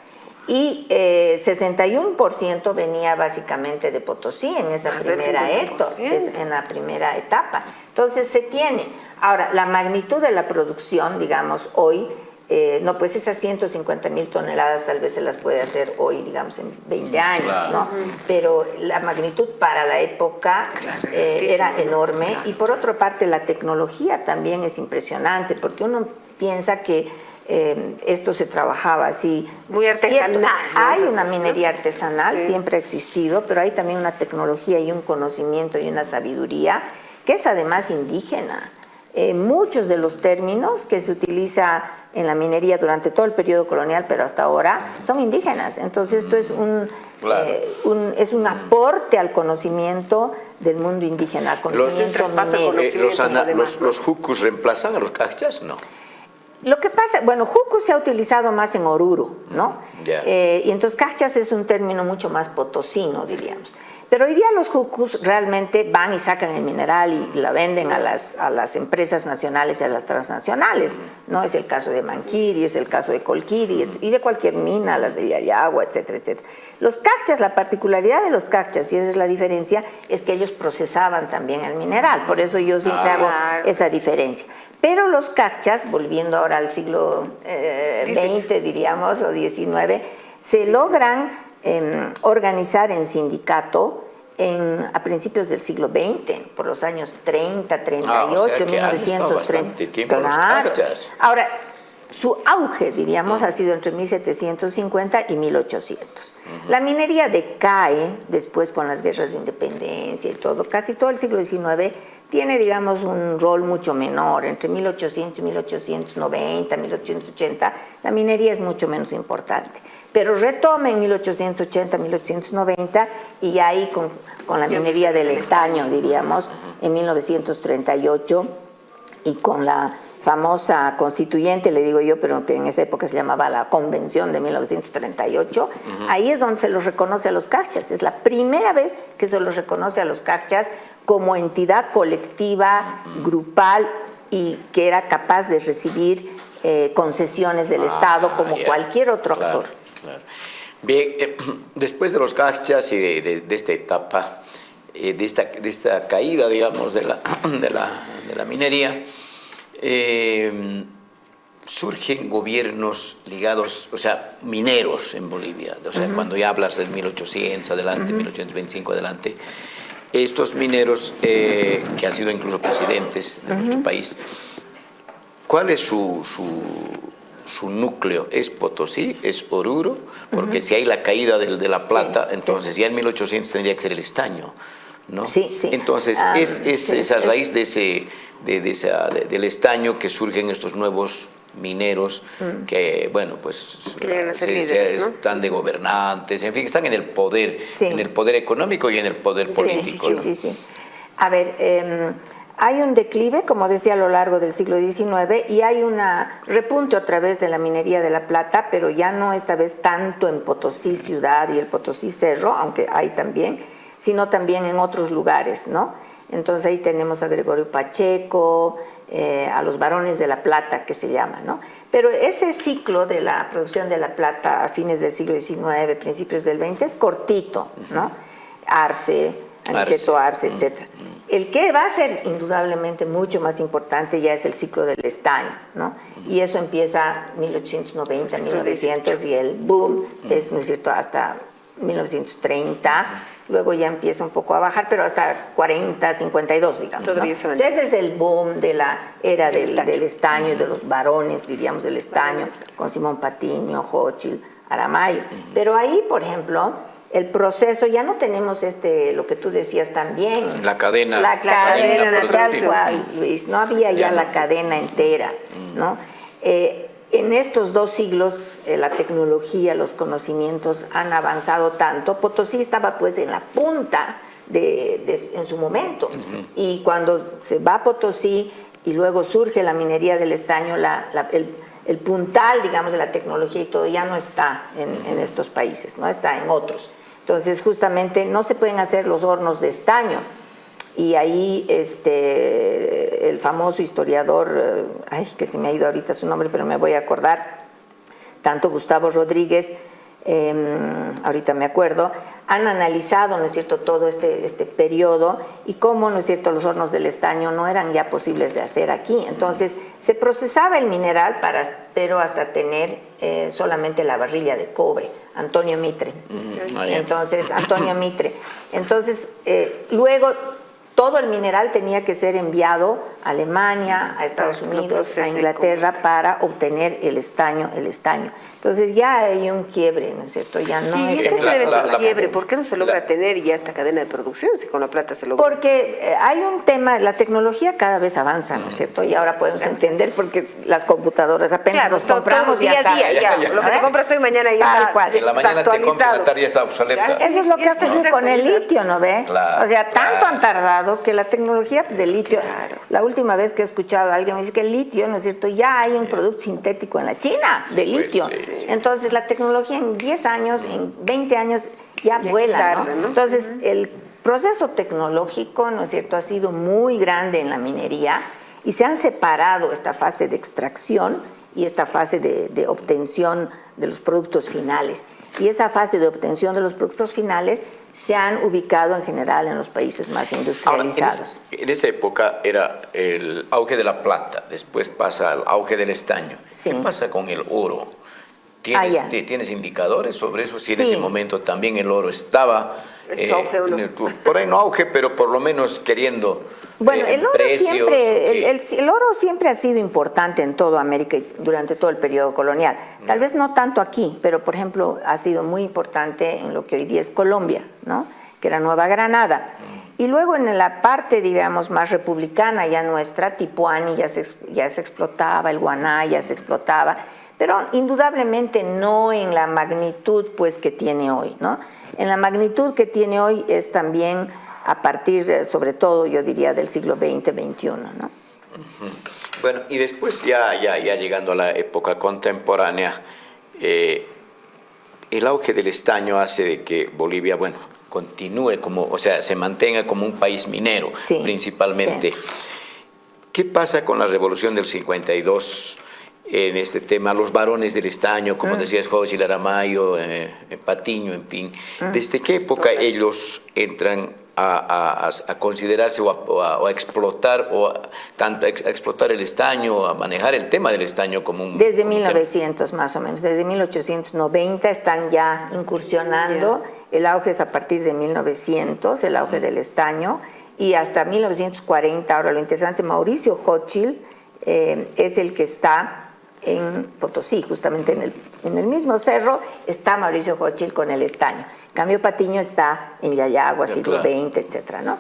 y 61% venía básicamente de Potosí en esa en la primera etapa. Entonces se tiene. Ahora, la magnitud de la producción, digamos, hoy, pues esas 150,000 toneladas tal vez se las puede hacer hoy, digamos, en 20 años, ¿no? Pero la magnitud para la época era enorme. Y por otra parte, la tecnología también es impresionante, porque uno piensa que esto se trabajaba así. Muy artesanal. Hay una minería artesanal, siempre ha existido, pero hay también una tecnología y un conocimiento y una sabiduría que es además indígena. Muchos de los términos que se utiliza en la minería durante todo el periodo colonial, pero hasta ahora, son indígenas. Entonces esto es un aporte al conocimiento del mundo indígena. ¿Los jucus reemplazan a los cachas? No. Lo que pasa, jucu se ha utilizado más en Oruro, ¿no? Y entonces cachas es un término mucho más potosino, diríamos. Pero hoy día los jucus realmente van y sacan el mineral y la venden a las empresas nacionales y a las transnacionales, ¿no? Es el caso de Manquiri, es el caso de Colquiri y de cualquier mina, las de Yayagua, etcétera, etcétera. Los cachas, la particularidad de los cachas, y esa es la diferencia, es que ellos procesaban también el mineral, por eso yo siempre hago esa diferencia. Pero los cachas, volviendo ahora al siglo XX, diríamos, o XIX, se logran organizar en sindicato a principios del siglo XX, por los años 30, 38, 1930. Claro. Ahora, su auge, diríamos, ha sido entre 1750 y 1800. La minería decae después con las guerras de independencia y todo. Casi todo el siglo XIX tiene, digamos, un rol mucho menor. Entre 1800 y 1890, 1880, la minería es mucho menos importante. Pero retoma en 1880, 1890 y ahí con la minería del estaño, diríamos, en 1938 y con la famosa constituyente, le digo yo, pero que en esa época se llamaba la Convención de 1938, ahí es donde se los reconoce a los cachas. Es la primera vez que se los reconoce a los cachas como entidad colectiva, grupal y que era capaz de recibir concesiones del Estado como cualquier otro actor. Claro. Bien, después de los cachas y de esta etapa, de esta caída, digamos, de la minería, surgen gobiernos ligados, o sea, mineros en Bolivia. O sea, cuando ya hablas del 1800 adelante, 1825 adelante, estos mineros que han sido incluso presidentes de nuestro país, ¿cuál es su núcleo? ¿Es Potosí? ¿Es Oruro? Porque si hay la caída de la plata, entonces ya en 1800 tendría que ser el estaño, ¿no? Sí, sí. Entonces esa raíz del estaño que surgen estos nuevos mineros que, bueno, pues están de gobernantes, en fin, están en el poder, en el poder económico y en el poder político. Sí. A ver, hay un declive, como decía, a lo largo del siglo XIX y hay una repunte otra vez de la minería de la plata, pero ya no esta vez tanto en Potosí ciudad y el Potosí cerro, aunque hay también, sino también en otros lugares, ¿no? Entonces ahí tenemos a Gregorio Pacheco, a los varones de la plata, que se llama, ¿no? Pero ese ciclo de la producción de la plata a fines del siglo XIX, principios del XX, es cortito, ¿no? Aniceto Arce, etc. El que va a ser indudablemente mucho más importante ya es el ciclo del estaño, ¿no? Y eso empieza 1890, 1900 y el boom es, ¿no es cierto?, hasta 1930, luego ya empieza un poco a bajar, pero hasta 40, 52, digamos, ¿no? Ese es el boom de la era del estaño y de los varones, diríamos, del estaño, con Simón Patiño, Xochitl, Aramayo. Pero ahí, por ejemplo, el proceso, ya no tenemos lo que tú decías también. La cadena de producción. Luis, no había ya la cadena entera, ¿no? En estos 2 siglos la tecnología, los conocimientos han avanzado tanto. Potosí estaba pues en la punta en su momento. Y cuando se va a Potosí y luego surge la minería del estaño, el puntal, digamos, de la tecnología y todo ya no está en estos países, no está en otros. Entonces, justamente no se pueden hacer los hornos de estaño. Y ahí el famoso historiador, que se me ha ido ahorita su nombre, pero me voy a acordar, tanto Gustavo Rodríguez, ahorita me acuerdo, han analizado, ¿no es cierto?, todo este periodo y cómo, ¿no es cierto?, los hornos del estaño no eran ya posibles de hacer aquí. Entonces, se procesaba el mineral, pero hasta tener solamente la barrilla de cobre. Antonio Mitre. Entonces, luego todo el mineral tenía que ser enviado a Alemania, a Estados Unidos, a Inglaterra para obtener el estaño. Entonces ya hay un quiebre, ¿no es cierto? Ya no ¿Y qué se debe ese quiebre? ¿Por qué no se logra tener ya esta cadena de producción si con la plata se logra? Porque hay un tema, la tecnología cada vez avanza, ¿no es cierto? Y ahora podemos entender porque las computadoras apenas nos compramos día a día. Lo que te compras hoy, mañana ya está en la mañana te compras, la tarde ya está obsoleta. Eso es lo que has tenido con el litio, ¿no ve? Claro, o sea, tanto han tardado que la tecnología del litio, la última vez que he escuchado a alguien me dice que el litio, ¿no es cierto? Ya hay un producto sintético en la China de litio. Entonces la tecnología en 10 años, en 20 años ya vuela, ¿no? Entonces el proceso tecnológico, ¿no es cierto?, ha sido muy grande en la minería y se han separado esta fase de extracción y esta fase de obtención de los productos finales. Y esa fase de obtención de los productos finales se han ubicado en general en los países más industrializados. Ahora, en esa época era el auge de la plata, después pasa al auge del estaño. ¿Qué pasa con el oro? ¿Tienes indicadores sobre eso? Si en ese momento también el oro estaba por ahí no auge, pero por lo menos queriendo bueno, el oro precios, el oro siempre ha sido importante en toda América durante todo el periodo colonial. Tal vez no tanto aquí, pero por ejemplo ha sido muy importante en lo que hoy día es Colombia, ¿no?, que era Nueva Granada. Y luego en la parte, digamos, más republicana ya nuestra, Tipuani ya se explotaba, el Guaná ya se explotaba, pero indudablemente no en la magnitud pues que tiene hoy, ¿no? En la magnitud que tiene hoy es también a partir, sobre todo, yo diría, del siglo XX, XXI, ¿no? Bueno, y después ya llegando a la época contemporánea, el auge del estaño hace de que Bolivia, bueno, continúe se mantenga como un país minero, principalmente. ¿Qué pasa con la revolución del 52 en este tema? Los varones del estaño, como decías, Xochitl, Aramayo, Patiño, en fin. ¿Desde qué época ellos entran a considerarse o a explotar, tanto a explotar el estaño, a manejar el tema del estaño como un... Desde 1900 más o menos, desde 1890 están ya incursionando, el auge es a partir de 1900, el auge del estaño, y hasta 1940, ahora lo interesante, Mauricio Hochschild es el que está en Potosí, justamente en el mismo cerro está Mauricio Hochschild con el estaño. En cambio, Patiño está en Yayagua, siglo XX, etcétera, ¿no?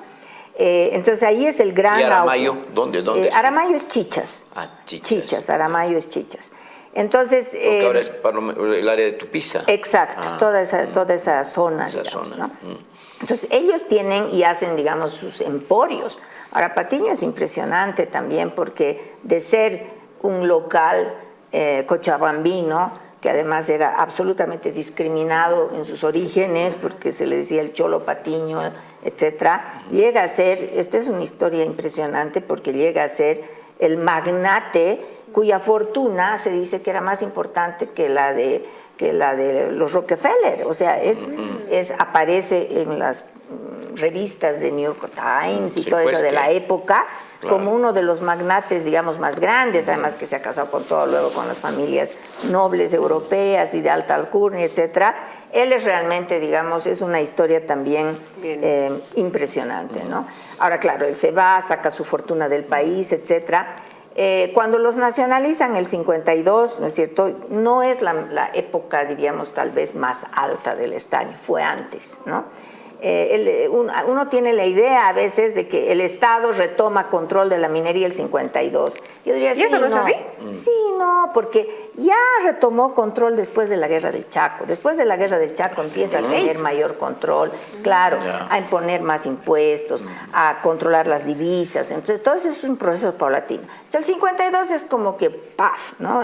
Entonces ahí es el gran... ¿Y Aramayo? ¿Dónde es? Aramayo es Chichas. Chichas, Aramayo es Chichas. Entonces... Porque ahora es el área de Tupiza. Exacto, toda esa zona. ¿No? Entonces ellos tienen y hacen, digamos, sus emporios. Ahora, Patiño es impresionante también porque de ser un local cochabambino, que además era absolutamente discriminado en sus orígenes porque se le decía el Cholo Patiño, etcétera, llega a ser, esta es una historia impresionante porque llega a ser el magnate cuya fortuna se dice que era más importante que la de los Rockefeller, o sea, aparece en las revistas de New York Times y todo eso de la época, como uno de los magnates, digamos, más grandes, además que se ha casado luego con las familias nobles europeas y de alta alcurnia, etcétera. Él es realmente, digamos, es una historia también impresionante, ¿no? Ahora, claro, él se va, saca su fortuna del país, etcétera. Cuando los nacionalizan el 52, ¿no es cierto?, no es la época, diríamos, tal vez más alta del estaño, fue antes, ¿no? Uno tiene la idea a veces de que el Estado retoma control de la minería el 52. Yo diría, ¿Y eso no es así? Sí, no, porque ya retomó control después de la Guerra del Chaco. Después de la Guerra del Chaco empieza a tener mayor control, claro, a imponer más impuestos, a controlar las divisas. Entonces, todo eso es un proceso paulatino. O sea, el 52 es como que, ¡paf!, ¿no?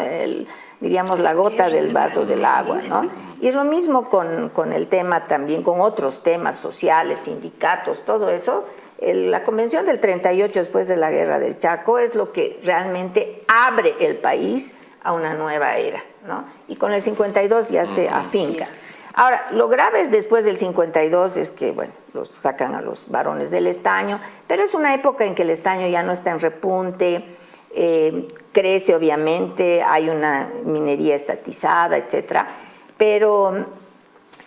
Diríamos, la gota del vaso del agua, ¿no? Y es lo mismo con el tema también, con otros temas sociales, sindicatos, todo eso. La Convención del 38, después de la Guerra del Chaco, es lo que realmente abre el país a una nueva era, ¿no? Y con el 52 ya se afinca. Ahora, lo grave es después del 52 es que, bueno, los sacan a los varones del estaño, pero es una época en que el estaño ya no está en repunte, crece obviamente, hay una minería estatizada, etcétera, pero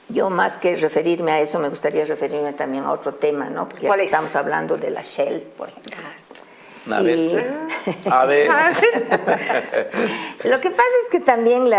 yo más que referirme a eso me gustaría referirme también a otro tema, ¿no? Porque ¿Cuál es? Estamos hablando de la Shell, por ejemplo. A ver. Lo que pasa es que también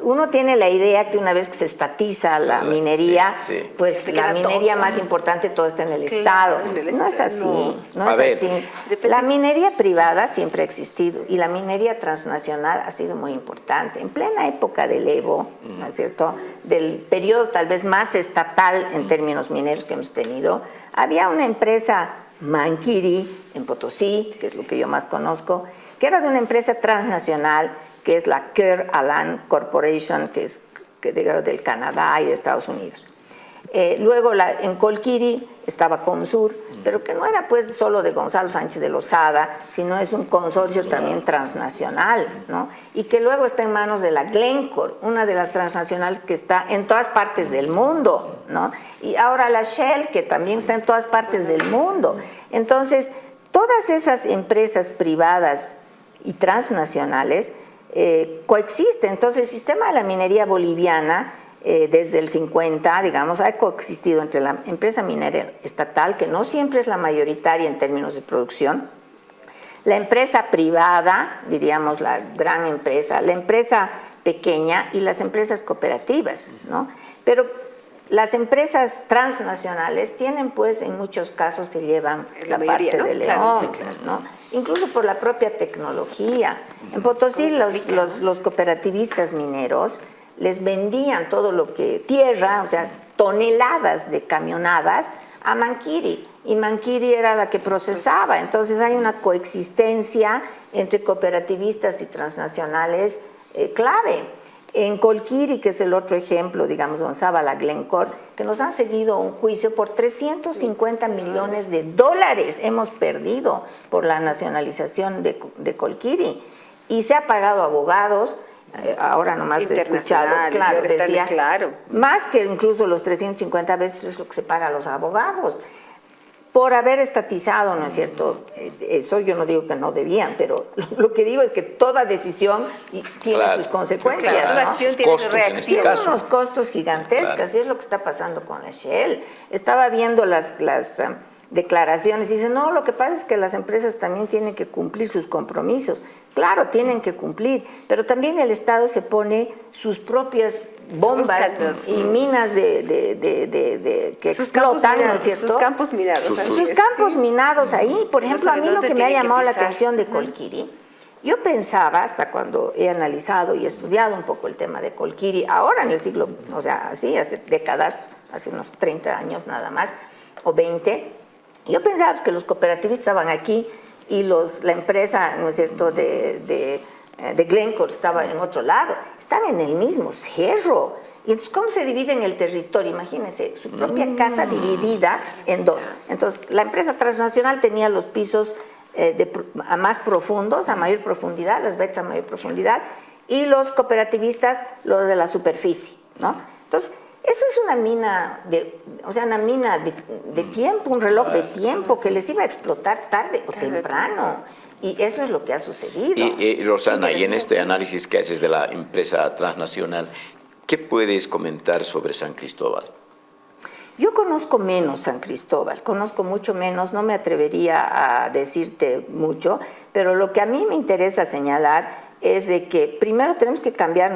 uno tiene la idea que una vez que se estatiza la minería, pues la minería más importante todo está en el Estado. No es así, no es así. La minería privada siempre ha existido y la minería transnacional ha sido muy importante. En plena época del Evo, ¿no es cierto?, del periodo tal vez más estatal en términos mineros que hemos tenido, había una empresa Manquiri, en Potosí, que es lo que yo más conozco, que era de una empresa transnacional, que es la Coeur Allen Corporation, que es del Canadá y de Estados Unidos. Luego en Colquiri estaba Comsur, pero que no era pues solo de Gonzalo Sánchez de Lozada, sino es un consorcio también transnacional, ¿no? Y que luego está en manos de la Glencore, una de las transnacionales que está en todas partes del mundo, ¿no? Y ahora la Shell, que también está en todas partes del mundo. Entonces, todas esas empresas privadas y transnacionales coexisten. Entonces, el sistema de la minería boliviana desde el 50, digamos, ha coexistido entre la empresa minera estatal, que no siempre es la mayoritaria en términos de producción, la empresa privada, diríamos la gran empresa, la empresa pequeña y las empresas cooperativas, ¿no? Pero las empresas transnacionales tienen, pues, en muchos casos se llevan la mayoría, parte, ¿no?, del león, ¿no? Incluso por la propia tecnología. En Potosí los cooperativistas mineros les vendían todo lo que tierra, o sea, toneladas de camionadas a Manquiri, y Manquiri era la que procesaba. Entonces hay una coexistencia entre cooperativistas y transnacionales clave. En Colquiri, que es el otro ejemplo, digamos, donde estaba la Glencore, que nos han seguido un juicio por 350 millones de dólares hemos perdido por la nacionalización de Colquiri, y se ha pagado abogados. Ahora nomás he escuchado, claro, decía, más que incluso los 350 veces es lo que se paga a los abogados. por haber estatizado, ¿no es cierto? Eso yo no digo que no debían, pero lo que digo es que toda decisión tiene sus consecuencias. Claro, toda acción tiene su reacción. Tiene unos costos gigantescos, y es lo que está pasando con la Shell. Estaba viendo las declaraciones y dice, no, lo que pasa es que las empresas también tienen que cumplir sus compromisos. Claro, tienen que cumplir, pero también el Estado se pone sus propias bombas y minas que explotan, ¿no es cierto? Sus campos minados. Sus campos minados ahí. Por ejemplo, a mí lo que me ha llamado la atención de Colquiri, yo pensaba, hasta cuando he analizado y estudiado un poco el tema de Colquiri, ahora en el siglo, o sea, así, hace décadas, hace unos 30 años nada más, o 20, yo pensaba que los cooperativistas estaban aquí y la empresa, ¿no es cierto?, de Glencore estaba en otro lado. Están en el mismo cerro. Y entonces, ¿cómo se dividen el territorio? Imagínense, su propia casa dividida en dos. Entonces, la empresa transnacional tenía los pisos a más profundos, a mayor profundidad, las vetas a mayor profundidad, y los cooperativistas, los de la superficie, ¿no? Entonces, eso es una mina de tiempo, un reloj de tiempo que les iba a explotar tarde o temprano. Y eso es lo que ha sucedido. Y Rosana, y en este análisis que haces de la empresa transnacional, ¿qué puedes comentar sobre San Cristóbal? Yo conozco menos San Cristóbal, conozco mucho menos, no me atrevería a decirte mucho, pero lo que a mí me interesa señalar es de que primero tenemos que cambiar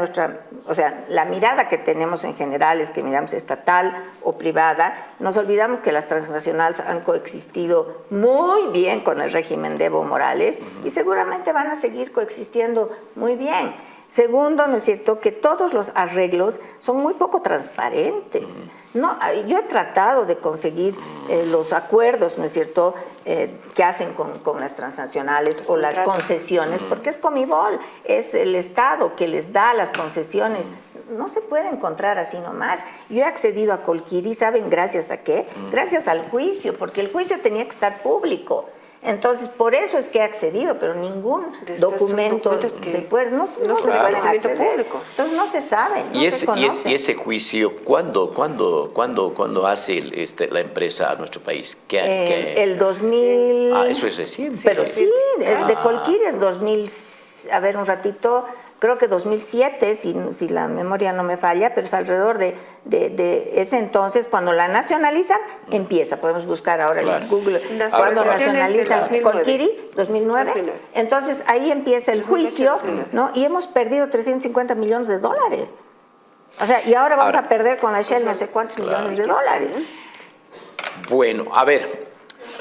la mirada que tenemos en general es que miramos estatal o privada. Nos olvidamos que las transnacionales han coexistido muy bien con el régimen de Evo Morales y seguramente van a seguir coexistiendo muy bien. Segundo, ¿no es cierto?, que todos los arreglos son muy poco transparentes. No, yo he tratado de conseguir los acuerdos, ¿no es cierto?, que hacen con las transnacionales o las concesiones, porque es Comibol, es el Estado que les da las concesiones. No se puede encontrar así nomás. Yo he accedido a Colquiri, ¿saben gracias a qué? Gracias al juicio, porque el juicio tenía que estar público. Entonces, por eso es que he accedido, pero ningún documento se puede, no se puede acceder. Público. Entonces, no se sabe, no se conoce. ¿Y ese juicio cuándo hace la empresa a nuestro país? El 2000... Ah, eso es reciente. Pero sí, el de Colquiri es 2000, a ver un ratito, creo que 2007, si la memoria no me falla, pero es alrededor de ese entonces, cuando la nacionalizan, empieza. Podemos buscar ahora en Google cuando nacionalizan Colquiri, 2009. Entonces, ahí empieza el juicio, ¿no? Y hemos perdido 350 millones de dólares. O sea, y ahora vamos a perder con la Shell no sé cuántos millones de dólares. Bueno, a ver,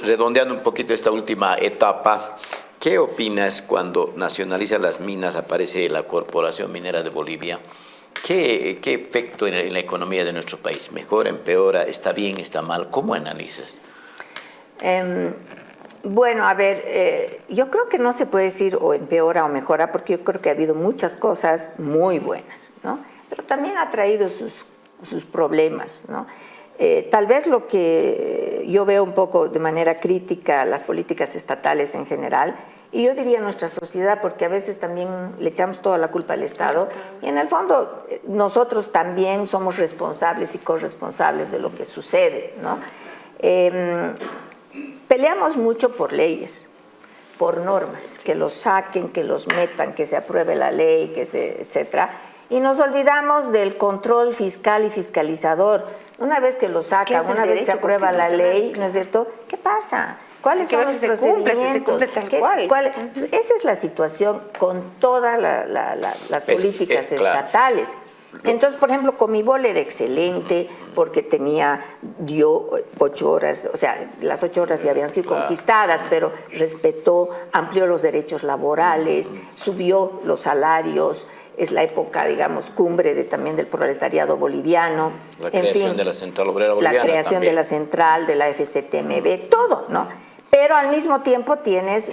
redondeando un poquito esta última etapa, ¿qué opinas cuando nacionalizan las minas, aparece la Corporación Minera de Bolivia? ¿Qué efecto en la economía de nuestro país? ¿Mejora, empeora, está bien, está mal? ¿Cómo analizas? Bueno, a ver, yo creo que no se puede decir o empeora o mejora, porque yo creo que ha habido muchas cosas muy buenas, ¿no? Pero también ha traído sus problemas, ¿no? Tal vez lo que yo veo un poco de manera crítica las políticas estatales en general, y yo diría nuestra sociedad, porque a veces también le echamos toda la culpa al Estado, y en el fondo nosotros también somos responsables y corresponsables de lo que sucede, ¿no? Peleamos mucho por leyes, por normas, que los saquen, que los metan, que se apruebe la ley, etcétera, y nos olvidamos del control fiscal y fiscalizador. Una vez que lo sacan, una vez que aprueba la ley, ¿no es cierto? ¿Qué pasa? ¿Cuáles son los procedimientos? Si se cumple tal cual. Pues esa es la situación con todas las políticas estatales. Entonces, por ejemplo, Comibol era excelente porque dio 8 horas, o sea, las 8 horas ya habían sido conquistadas, pero respetó, amplió los derechos laborales, subió los salarios. Es la época, digamos, cumbre también del proletariado boliviano. La creación de la Central Obrera Boliviana. La creación también de la Central, de la FCTMB, todo, ¿no? Pero al mismo tiempo tienes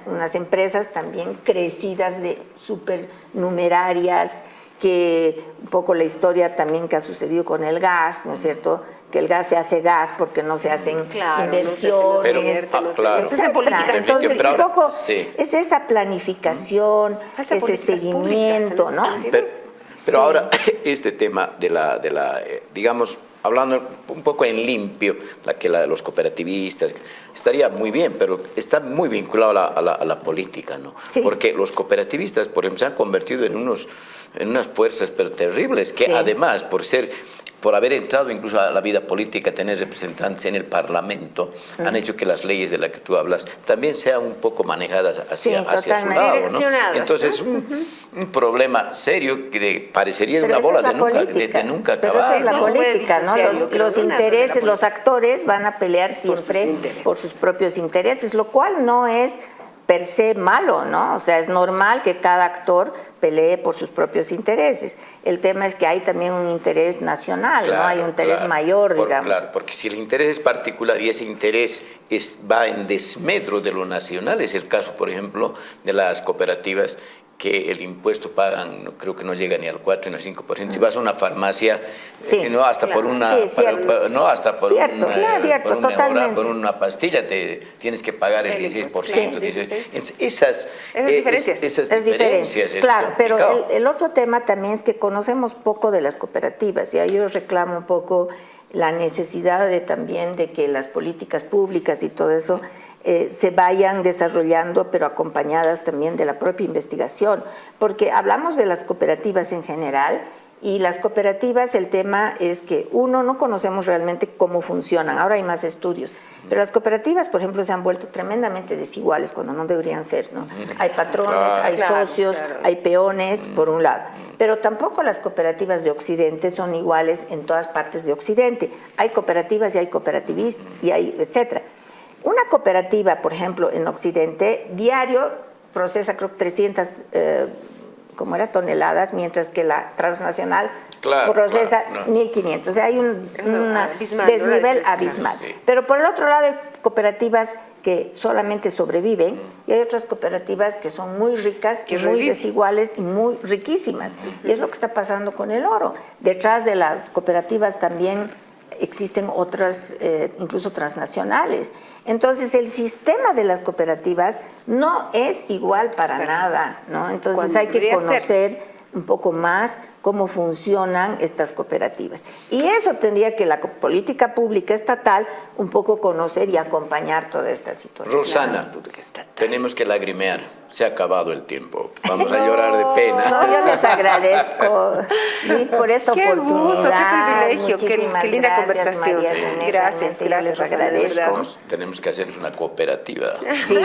unas empresas también crecidas de supernumerarias, que un poco la historia también que ha sucedido con el gas, ¿no es cierto?, que el gas se hace gas porque no se hacen inversiones. Entonces, un poco es esa planificación, ese seguimiento, ¿no? Pero ahora, este tema digamos, hablando un poco en limpio, los cooperativistas, estaría muy bien, pero está muy vinculado a la política, ¿no? Sí. Porque los cooperativistas, por ejemplo, se han convertido en unas fuerzas pero terribles, que además, por haber entrado incluso a la vida política, tener representantes en el Parlamento, han hecho que las leyes de las que tú hablas también sean un poco manejadas hacia su lado, ¿no? Entonces, un problema serio que parecería de una bola de nunca acabar. Pero esa es la política, ¿no? Los intereses, los actores van a pelear siempre por sus propios intereses, lo cual no es per se malo, ¿no? O sea, es normal que cada actor pelee por sus propios intereses. El tema es que hay también un interés nacional, ¿no? Hay un interés mayor, digamos. Claro, porque si el interés es particular y ese interés va en desmedro de lo nacional, es el caso, por ejemplo, de las cooperativas, que el impuesto pagan, creo que no llega ni al 4 ni al 5%. Si vas a una farmacia, no hasta por una, no hasta por por una pastilla te tienes que pagar el 16%. Esas diferencias. Claro, pero el otro tema también es que conocemos poco de las cooperativas, y ahí yo reclamo un poco la necesidad también de que las políticas públicas y todo eso se vayan desarrollando, pero acompañadas también de la propia investigación, porque hablamos de las cooperativas en general, y las cooperativas, el tema es que no conocemos realmente cómo funcionan. Ahora hay más estudios, pero las cooperativas, por ejemplo, se han vuelto tremendamente desiguales cuando no deberían ser, ¿no? Hay patrones, hay socios, hay peones, por un lado. Pero tampoco las cooperativas de Occidente son iguales en todas partes de Occidente. Hay cooperativas y hay cooperativistas, y hay etcétera. Una cooperativa, por ejemplo, en Occidente, diario procesa, creo, 300 toneladas, mientras que la transnacional procesa 1.500. O sea, hay un desnivel abismal. Sí. Pero por el otro lado, hay cooperativas que solamente sobreviven, y hay otras cooperativas que son muy ricas, muy desiguales y muy riquísimas. Y es lo que está pasando con el oro. Detrás de las cooperativas también existen otras, incluso transnacionales. Entonces, el sistema de las cooperativas no es igual para nada, ¿no? Entonces, hay que conocer un poco más cómo funcionan estas cooperativas. Y eso tendría que la política pública estatal un poco conocer y acompañar toda esta situación. Rosana, tenemos que lagrimear. Se ha acabado el tiempo. Vamos a llorar de pena. No, yo les agradezco, Luis, por esta oportunidad. Qué gusto, qué privilegio, qué linda conversación. Gracias, les agradezco. Tenemos que hacer una cooperativa. Sí,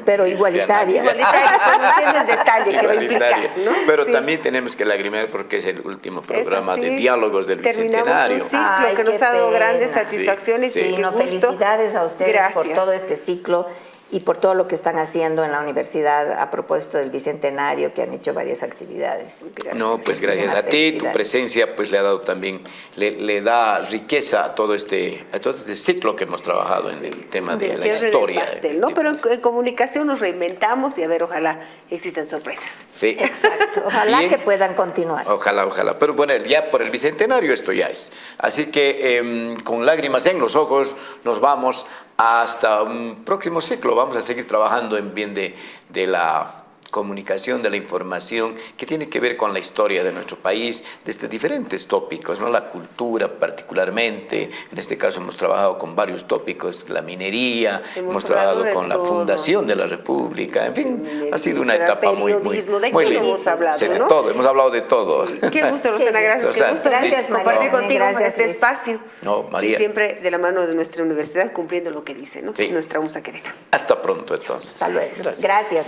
pero igualitaria. Igualitaria, conociendo el detalle que va a implicar, ¿no? Pero también tenemos que lagrimear porque es el último programa de diálogos del Bicentenario. Terminamos un ciclo que nos ha dado grandes satisfacciones y qué gusto. Felicidades a ustedes por todo este ciclo y por todo lo que están haciendo en la universidad a propósito del Bicentenario, que han hecho varias actividades. Gracias. No, pues gracias a ti, tu presencia pues le ha dado también, le da riqueza a todo este ciclo que hemos trabajado en el tema de la historia. Pastel, ¿no? Pero en comunicación nos reinventamos y a ver, ojalá existan sorpresas. Sí. Exacto. Ojalá que puedan continuar. Ojalá. Pero bueno, ya por el Bicentenario esto ya es. Así que con lágrimas en los ojos nos vamos hasta un próximo ciclo. Vamos a seguir trabajando en bien de la comunicación, de la información, que tiene que ver con la historia de nuestro país, desde diferentes tópicos, ¿no? La cultura particularmente, en este caso hemos trabajado con varios tópicos, la minería, hemos trabajado con la fundación de la República, en fin, ha sido una etapa muy linda. Hemos hablado, de todo, hemos hablado de todo. Sí. Qué gusto, Rosana, gracias. Qué gusto compartir contigo este espacio. No, María. Y siempre de la mano de nuestra universidad, cumpliendo lo que dice, ¿no? Sí. Nuestra UNSA Querétaro. Hasta pronto, entonces. Hasta luego. Gracias.